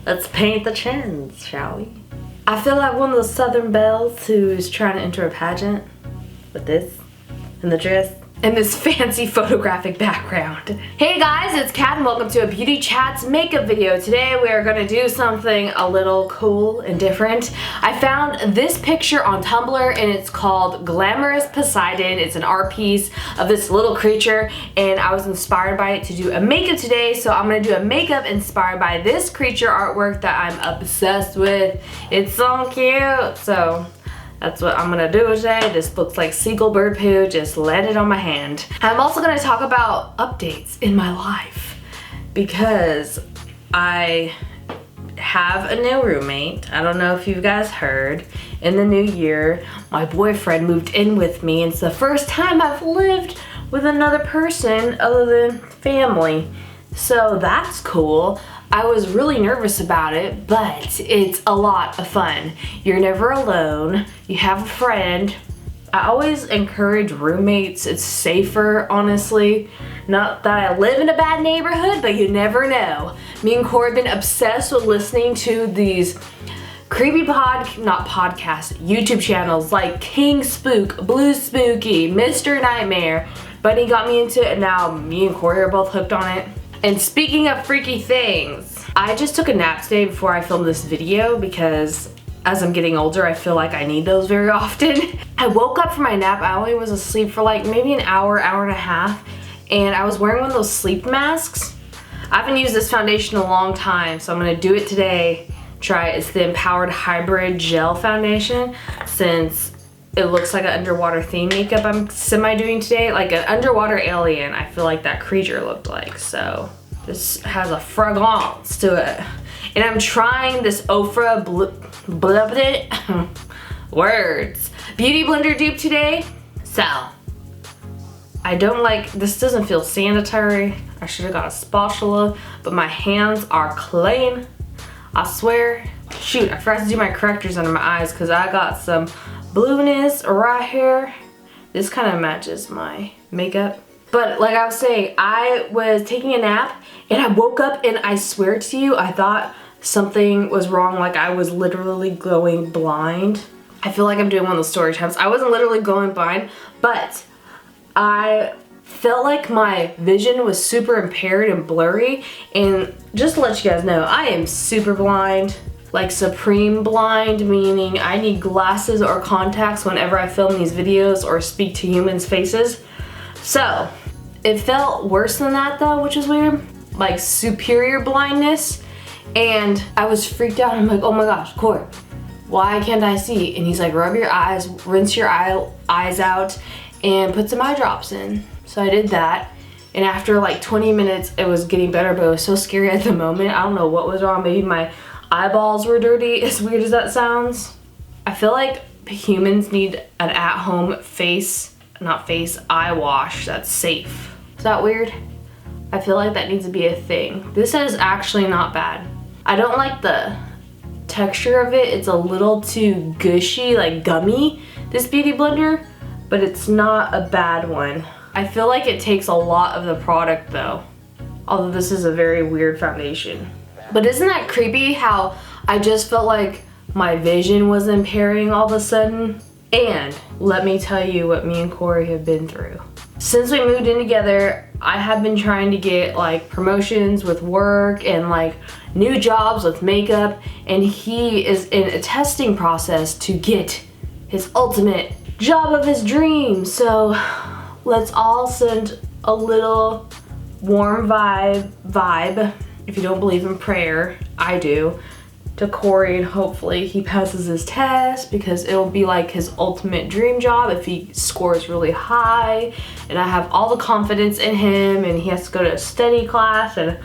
Let's paint the chins, shall we? I feel like one of those Southern belles who's trying to enter a pageant with this and the dress and this fancy photographic background. Hey guys, it's Kat and welcome to a Beauty Chats makeup video. Today we are going to do something a little cool and different. I found this picture on Tumblr and it's called Glamorous Poseidon. It's an art piece of this little creature and I was inspired by it to do a makeup today, so I'm going to do a makeup inspired by this creature artwork that I'm obsessed with. It's so cute. So that's what I'm gonna do today. This looks like seagull bird poo, just landed on my hand. I'm also gonna talk about updates in my life because I have a new roommate. I don't know if you guys heard. In the new year, my boyfriend moved in with me and it's the first time I've lived with another person other than family. So that's cool. I was really nervous about it, but it's a lot of fun. You're never alone. You have a friend. I always encourage roommates. It's safer, honestly. Not that I live in a bad neighborhood, but you never know. Me and Corey have been obsessed with listening to these creepy YouTube channels like King Spook, Blue Spooky, Mr. Nightmare. Bunny got me into it and now me and Corey are both hooked on it. And speaking of freaky things, I just took a nap today before I filmed this video because as I'm getting older, I feel like I need those very often. I woke up from my nap, I only was asleep for like maybe an hour, hour and a half, and I was wearing one of those sleep masks. I haven't used this foundation in a long time, so I'm gonna do it today. Try it. It's the Empowered Hybrid Gel Foundation, since it looks like an underwater theme makeup I'm semi-doing today, like an underwater alien. I feel like that creature looked like, so this has a fragrance to it. And I'm trying this Ofra words Beauty Blender dupe today. So, I don't like, this doesn't feel sanitary. I should have got a spatula, but my hands are clean. I swear. Shoot, I forgot to do my correctors under my eyes because I got some blueness right here. This kind of matches my makeup. But like I was saying, I was taking a nap and I woke up and I swear to you, I thought something was wrong. Like I was literally going blind. I feel like I'm doing one of those story times. I wasn't literally going blind, but I felt like my vision was super impaired and blurry. And just to let you guys know, I am super blind. Like supreme blind, meaning I need glasses or contacts whenever I film these videos or speak to humans' faces. So, it felt worse than that though, which is weird. Like superior blindness. And I was freaked out. I'm like, oh my gosh, Corey, why can't I see? And he's like, rub your eyes, rinse your eyes out, and put some eye drops in. So I did that. And after like 20 minutes, it was getting better, but it was so scary at the moment. I don't know what was wrong. Maybe my eyeballs were dirty, as weird as that sounds. I feel like humans need an at-home eye wash that's safe. Is that weird? I feel like that needs to be a thing. This is actually not bad. I don't like the texture of it. It's a little too gushy, like gummy, this Beauty Blender, but it's not a bad one. I feel like it takes a lot of the product though, although this is a very weird foundation. But isn't that creepy how I just felt like my vision was impairing all of a sudden? And let me tell you what me and Corey have been through. Since we moved in together, I have been trying to get like promotions with work and like new jobs with makeup, and he is in a testing process to get his ultimate job of his dreams. So let's all send a little warm vibe. If you don't believe in prayer, I do, to Corey, and hopefully he passes his test because it will be like his ultimate dream job if he scores really high, and I have all the confidence in him, and he has to go to a study class, and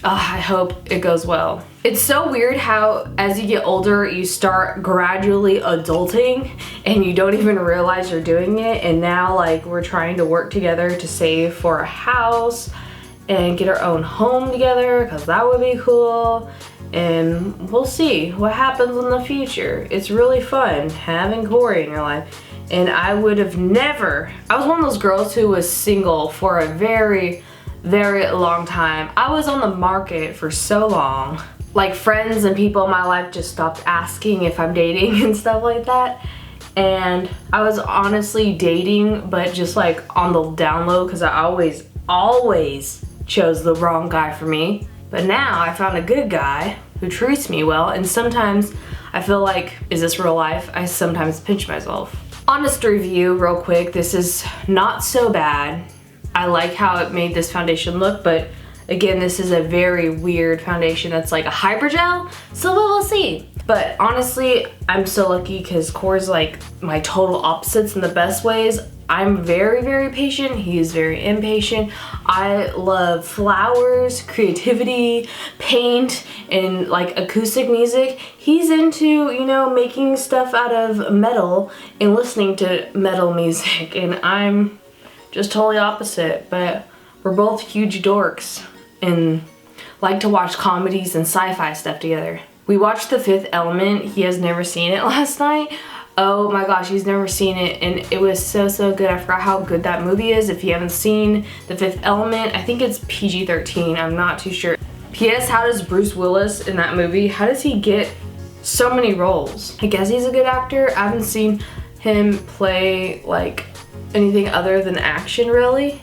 I hope it goes well. It's so weird how as you get older you start gradually adulting and you don't even realize you're doing it, and now like we're trying to work together to save for a house and get our own home together because that would be cool, and we'll see what happens in the future. It's really fun having Corey in your life, and I would have never, I was one of those girls who was single for a very, very long time. I was on the market for so long like friends and people in my life just stopped asking if I'm dating and stuff like that. And I was honestly dating, but just like on the down low, because I always chose the wrong guy for me. But now I found a good guy who treats me well, and sometimes I feel like, is this real life? I sometimes pinch myself. Honest review real quick, this is not so bad. I like how it made this foundation look, but again, this is a very weird foundation that's like a hydrogel, so we'll see. But honestly, I'm so lucky because Core's like my total opposites in the best ways. I'm very, very patient. He is very impatient. I love flowers, creativity, paint, and like acoustic music. He's into, you know, making stuff out of metal and listening to metal music, and I'm just totally opposite. But we're both huge dorks and like to watch comedies and sci-fi stuff together. We watched The Fifth Element. He has never seen it last night. Oh my gosh, he's never seen it, and it was so good. I forgot how good that movie is. If you haven't seen The Fifth Element, I think it's PG-13, I'm not too sure. P.S. How does Bruce Willis in that movie, how does he get so many roles? I guess he's a good actor. I haven't seen him play like anything other than action really.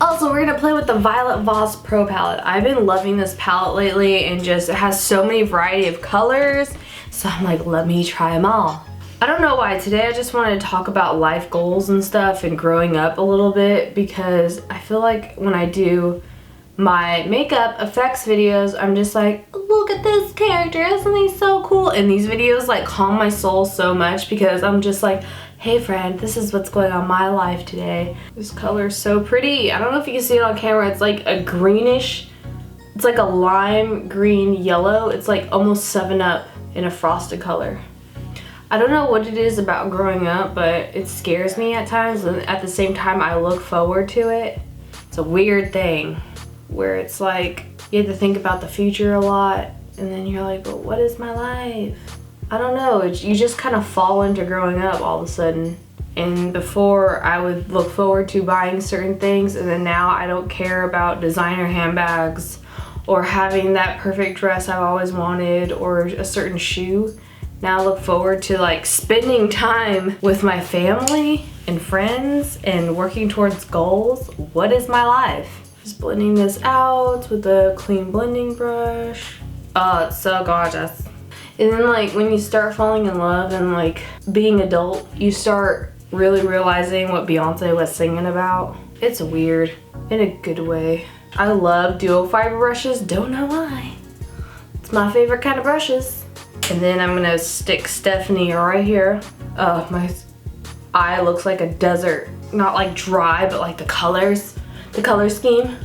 Also, we're gonna play with the Violet Voss Pro palette. I've been loving this palette lately, and just it has so many variety of colors, so I'm like, let me try them all. I don't know why today I just wanted to talk about life goals and stuff and growing up a little bit, because I feel like when I do my makeup effects videos, I'm just like, look at this character, isn't he so cool? And these videos like calm my soul so much, because I'm just like, hey friend, this is what's going on in my life today. This color is so pretty. I don't know if you can see it on camera. It's like a greenish, it's like a lime green yellow. It's like almost 7-Up in a frosted color. I don't know what it is about growing up, but it scares me at times, and at the same time I look forward to it. It's a weird thing where it's like you have to think about the future a lot, and then you're like, but what is my life? I don't know, you just kind of fall into growing up all of a sudden. And before I would look forward to buying certain things, and then now I don't care about designer handbags or having that perfect dress I've always wanted or a certain shoe. Now I look forward to like spending time with my family and friends and working towards goals. What is my life? Just blending this out with a clean blending brush. Oh, it's so gorgeous. And then like when you start falling in love and like being adult, you start really realizing what Beyonce was singing about. It's weird in a good way. I love duo fiber brushes, don't know why. It's my favorite kind of brushes. And then I'm gonna stick Stephanie right here. Oh, my eye looks like a desert. Not like dry, but like the colors. The color scheme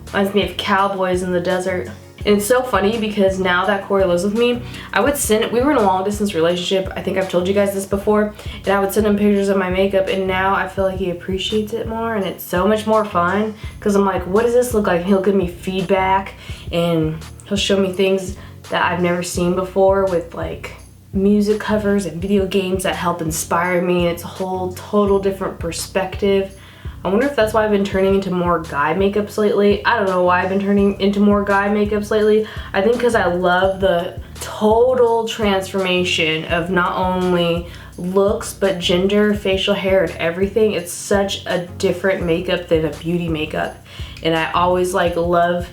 reminds me of cowboys in the desert. And it's so funny because now that Corey lives with me, I would send, we were in a long distance relationship. I think I've told you guys this before. And I would send him pictures of my makeup, and now I feel like he appreciates it more, and it's so much more fun. Cause I'm like, what does this look like? And he'll give me feedback, and he'll show me things that I've never seen before with like music covers and video games that help inspire me. It's a whole total different perspective. I wonder if that's why I've been turning into more guy makeups lately. I don't know why I've been turning into more guy makeups lately. I think because I love the total transformation of not only looks but gender, facial hair, and everything. It's such a different makeup than a beauty makeup, and I always like love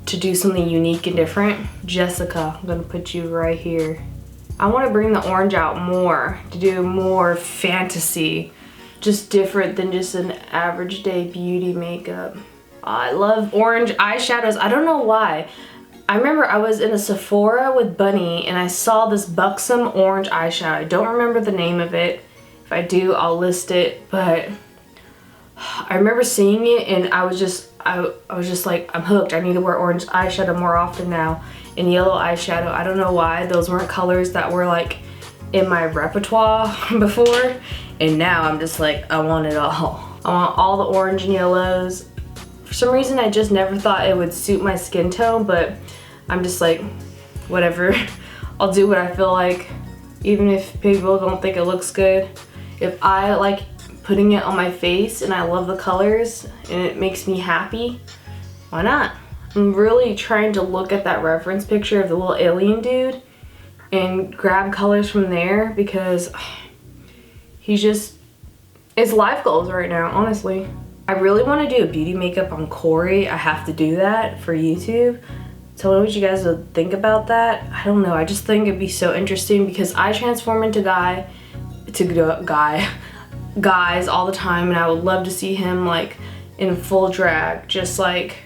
to do something unique and different. Jessica, I'm gonna put you right here. I want to bring the orange out more, to do more fantasy, just different than just an average day beauty makeup. I love orange eyeshadows. I don't know why. I remember I was in a Sephora with Bunny and I saw this buxom orange eyeshadow. I don't remember the name of it. If I do, I'll list it, but I remember seeing it and I was just like, I'm hooked. I need to wear orange eyeshadow more often now, and yellow eyeshadow. I don't know why. Those weren't colors that were like in my repertoire before, and now I'm just like, I want it all. I want all the orange and yellows. For some reason, I just never thought it would suit my skin tone, but I'm just like, whatever. I'll do what I feel like, even if people don't think it looks good. If I like putting it on my face and I love the colors and it makes me happy, why not? I'm really trying to look at that reference picture of the little alien dude and grab colors from there because it's life goals right now, honestly. I really want to do a beauty makeup on Corey. I have to do that for YouTube. Tell me what you guys would think about that. I don't know, I just think it'd be so interesting because I transform into guys all the time, and I would love to see him like in full drag, just like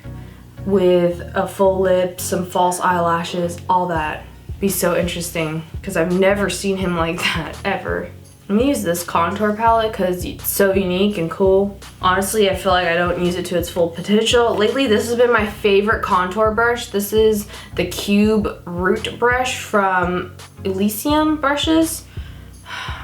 with a full lip, some false eyelashes, all that. Be so interesting because I've never seen him like that ever. I'm gonna use this contour palette because it's so unique and cool. Honestly, I feel like I don't use it to its full potential. Lately, this has been my favorite contour brush. This is the Cube Root brush from Elysium Brushes.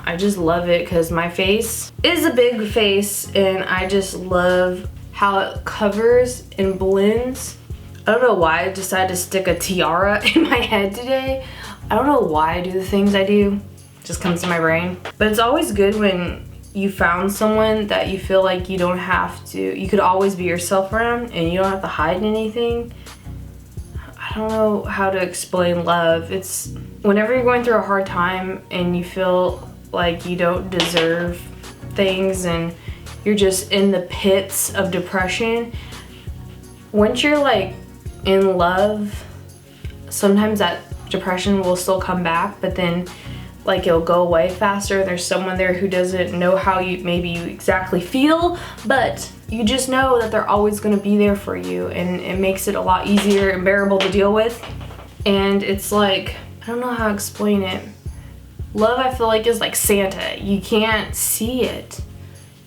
I just love it because my face is a big face and I just love how it covers and blends. I don't know why I decided to stick a tiara in my head today. I don't know why I do the things I do. Just comes to my brain. But it's always good when you found someone that you feel like you don't have to, you could always be yourself around and you don't have to hide anything. I don't know how to explain love. It's whenever you're going through a hard time and you feel like you don't deserve things and you're just in the pits of depression. Once you're like in love, sometimes that depression will still come back, but then like it'll go away faster. There's someone there who doesn't know how maybe you exactly feel, but you just know that they're always gonna be there for you, and it makes it a lot easier and bearable to deal with. And it's like, I don't know how to explain it. Love, I feel like, is like Santa. You can't see it,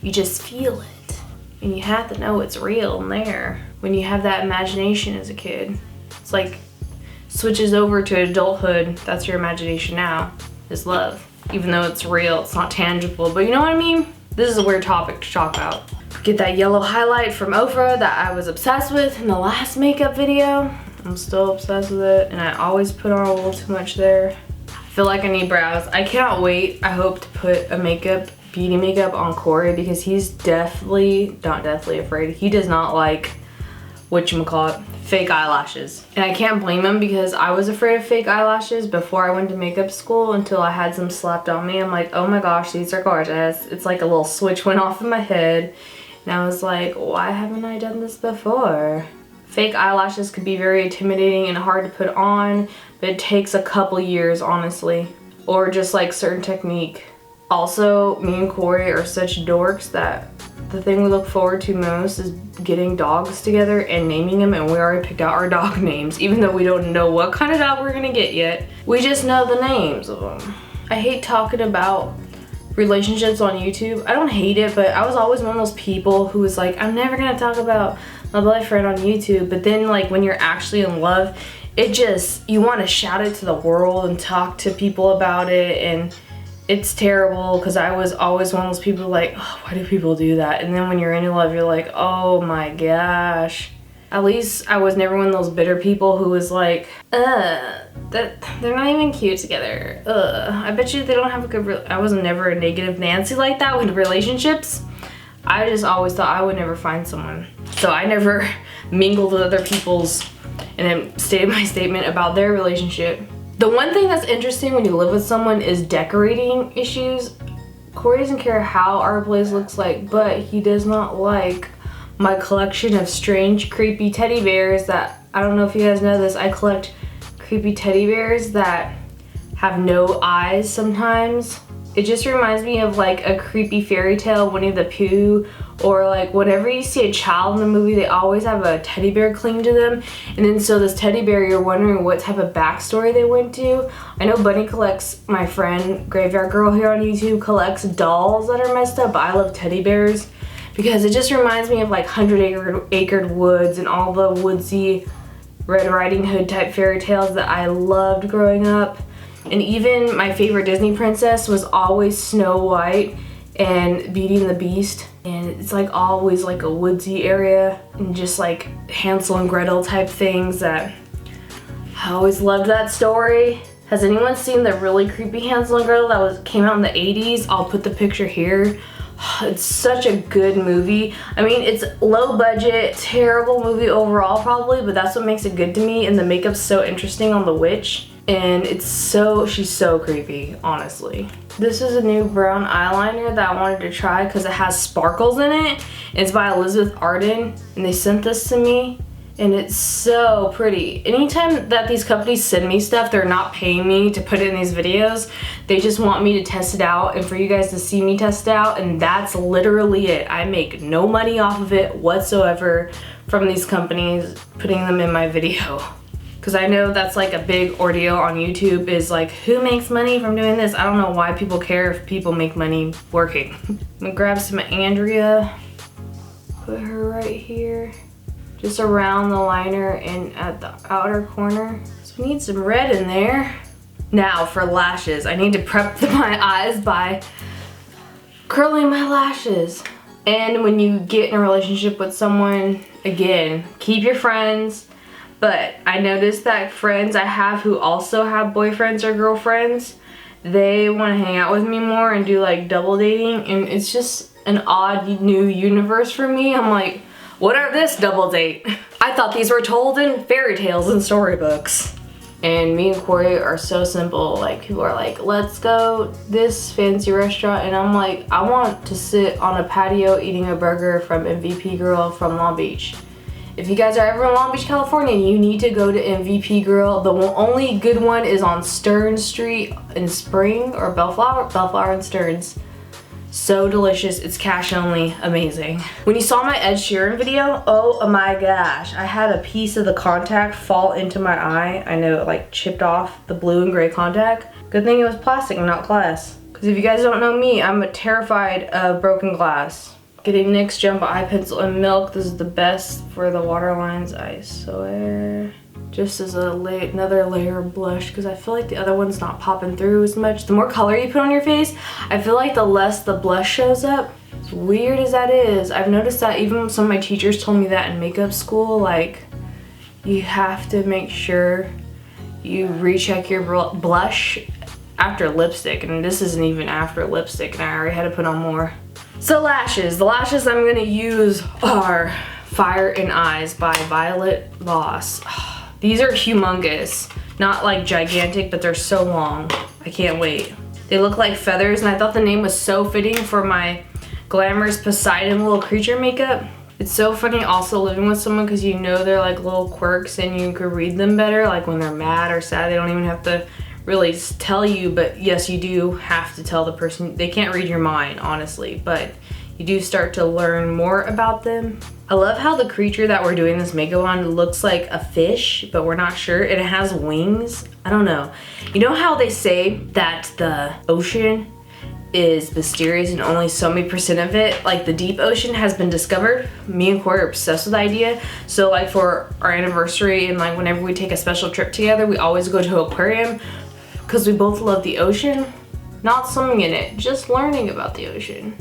you just feel it. And you have to know it's real and there. When you have that imagination as a kid, it's like switches over to adulthood. That's your imagination now. Is love. Even though it's real, it's not tangible, but you know what I mean? This is a weird topic to talk about. Get that yellow highlight from Ofra that I was obsessed with in the last makeup video. I'm still obsessed with it, and I always put on a little too much there. I feel like I need brows. I cannot wait. I hope to put a beauty makeup on Corey because he's not deathly afraid. He does not like, whatchamacallit, fake eyelashes. And I can't blame him because I was afraid of fake eyelashes before I went to makeup school until I had some slapped on me. I'm like, oh my gosh, these are gorgeous. It's like a little switch went off in my head. And I was like, why haven't I done this before? Fake eyelashes could be very intimidating and hard to put on, but it takes a couple years, honestly. Or just like certain technique. Also, me and Corey are such dorks that the thing we look forward to most is getting dogs together and naming them, and we already picked out our dog names, even though we don't know what kind of dog we're gonna get yet. We just know the names of them. I hate talking about relationships on YouTube. I don't hate it, but I was always one of those people who was like, I'm never gonna talk about my boyfriend on YouTube. But then like when you're actually in love, you want to shout it to the world and talk to people about it, and it's terrible because I was always one of those people like, oh, why do people do that? And then when you're in love, you're like, oh my gosh. At least I was never one of those bitter people who was like, that they're not even cute together. I bet you they don't have a good I was never a negative Nancy like that with relationships. I just always thought I would never find someone. So I never mingled with other people's and then stated my statement about their relationship. The one thing that's interesting when you live with someone is decorating issues. Corey doesn't care how our place looks like, but he does not like my collection of strange, creepy teddy bears that, I don't know if you guys know this, I collect creepy teddy bears that have no eyes sometimes. It just reminds me of like a creepy fairy tale, Winnie the Pooh, or like whenever you see a child in a movie, they always have a teddy bear cling to them. And then so this teddy bear, you're wondering what type of backstory they went to. I know Bunny collects, my friend Graveyard Girl here on YouTube collects dolls that are messed up, but I love teddy bears because it just reminds me of like 100 Acre Woods and all the woodsy Red Riding Hood type fairy tales that I loved growing up. And even my favorite Disney princess was always Snow White and Beauty and the Beast. And it's like always like a woodsy area and just like Hansel and Gretel type things that I always loved that story. Has anyone seen the really creepy Hansel and Gretel that came out in the 80s? I'll put the picture here. It's such a good movie. I mean, it's low budget, terrible movie overall probably, but that's what makes it good to me, and the makeup's so interesting on the witch, and she's so creepy, honestly. This is a new brown eyeliner that I wanted to try because it has sparkles in it. It's by Elizabeth Arden, and they sent this to me, and it's so pretty. Anytime that these companies send me stuff, they're not paying me to put it in these videos. They just want me to test it out and for you guys to see me test it out, and that's literally it. I make no money off of it whatsoever from these companies putting them in my video. Because I know that's like a big ordeal on YouTube, is like, who makes money from doing this? I don't know why people care if people make money working. I'm gonna grab some Andrea, put her right here. Just around the liner and at the outer corner. So we need some red in there. Now for lashes, I need to prep my eyes by curling my lashes. And when you get in a relationship with someone, again, keep your friends. But I noticed that friends I have who also have boyfriends or girlfriends, they want to hang out with me more and do like double dating, and it's just an odd new universe for me. I'm like, what are this double date? I thought these were told in fairy tales and storybooks. And me and Corey are so simple. Like, people are like, let's go this fancy restaurant, and I'm like, I want to sit on a patio eating a burger from MVP Grill from Long Beach. If you guys are ever in Long Beach, California, you need to go to MVP Grill. The only good one is on Stearns Street in Spring, or Bellflower and Stearns. So delicious, it's cash only, amazing. When you saw my Ed Sheeran video, oh my gosh, I had a piece of the contact fall into my eye. I know it like chipped off the blue and gray contact. Good thing it was plastic and not glass. Because if you guys don't know me, I'm terrified of broken glass. Getting NYX Jumbo Eye Pencil in Milk. This is the best for the waterlines, I swear. Just as another layer of blush, because I feel like the other one's not popping through as much. The more color you put on your face, I feel like the less the blush shows up. As weird as that is, I've noticed that even some of my teachers told me that in makeup school, like, you have to make sure you recheck your blush after lipstick, and this isn't even after lipstick, and I already had to put on more. So lashes, the lashes I'm gonna use are Fire in Eyes by Violet Voss. These are humongous, not like gigantic, but they're so long. I can't wait. They look like feathers, and I thought the name was so fitting for my Glamorous Poseidon little creature makeup. It's so funny also living with someone, because you know they're like little quirks and you could read them better, like when they're mad or sad. They don't even have to really tell you, but yes, you do have to tell the person. They can't read your mind, honestly, but you do start to learn more about them. I love how the creature that we're doing this makeup on looks like a fish, but we're not sure, and it has wings. I don't know. You know how they say that the ocean is mysterious and only so many % of it, like the deep ocean, has been discovered? Me and Corey are obsessed with the idea. So like for our anniversary and like whenever we take a special trip together, we always go to an aquarium because we both love the ocean. Not swimming in it, just learning about the ocean.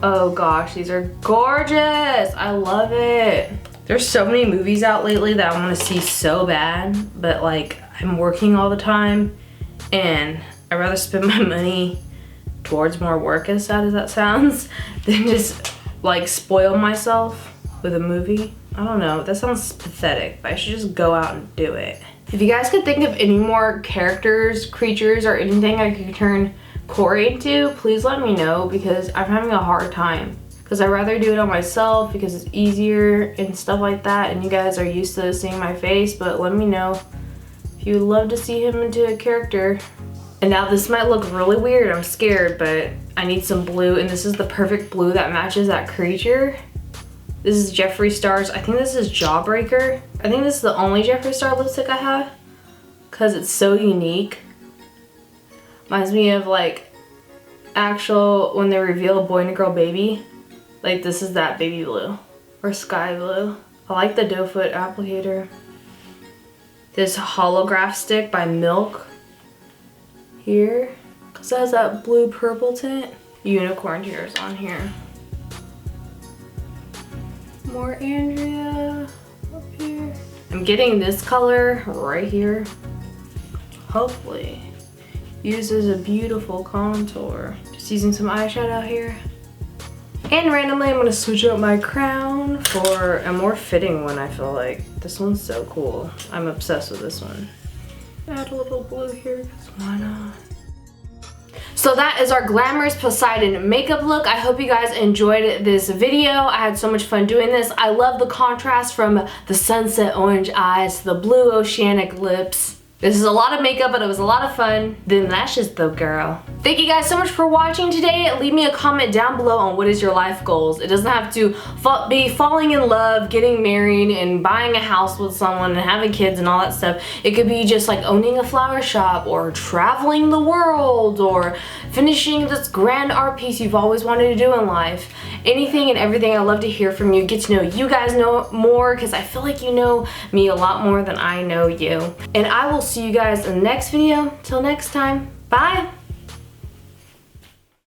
Oh gosh, these are gorgeous. I love it. There's so many movies out lately that I want to see so bad, but like I'm working all the time and I'd rather spend my money towards more work, as sad as that sounds, than just like spoil myself with a movie. I don't know, that sounds pathetic, but I should just go out and do it. If you guys could think of any more characters, creatures, or anything I could turn Corey into, please let me know, because I'm having a hard time. Because I'd rather do it on myself because it's easier and stuff like that, and you guys are used to seeing my face, but let me know if you would love to see him into a character. And now this might look really weird, I'm scared, but I need some blue, and this is the perfect blue that matches that creature. This is Jeffree Star's, I think this is Jawbreaker. I think this is the only Jeffree Star lipstick I have, because it's so unique. Reminds me of like actual, when they reveal a boy and a girl baby, like this is that baby blue or sky blue. I like the doe foot applicator. This holograph stick by Milk here, because it has that blue purple tint. Unicorn tears on here. More Andrea up here. I'm getting this color right here. Hopefully uses a beautiful contour. Just using some eyeshadow here. And randomly, I'm gonna switch out my crown for a more fitting one, I feel like. This one's so cool. I'm obsessed with this one. Add a little blue here, because why not? So that is our Glamorous Poseidon makeup look. I hope you guys enjoyed this video. I had so much fun doing this. I love the contrast from the sunset orange eyes to the blue oceanic lips. This is a lot of makeup, but it was a lot of fun. The lashes though, girl. Thank you guys so much for watching today. Leave me a comment down below on what is your life goals. It doesn't have to be falling in love, getting married, and buying a house with someone and having kids and all that stuff. It could be just like owning a flower shop or traveling the world or finishing this grand art piece you've always wanted to do in life. Anything and everything. I love to hear from you. Get to know you guys more because I feel like you know me a lot more than I know you. And I will see you guys in the next video. Till next time, bye!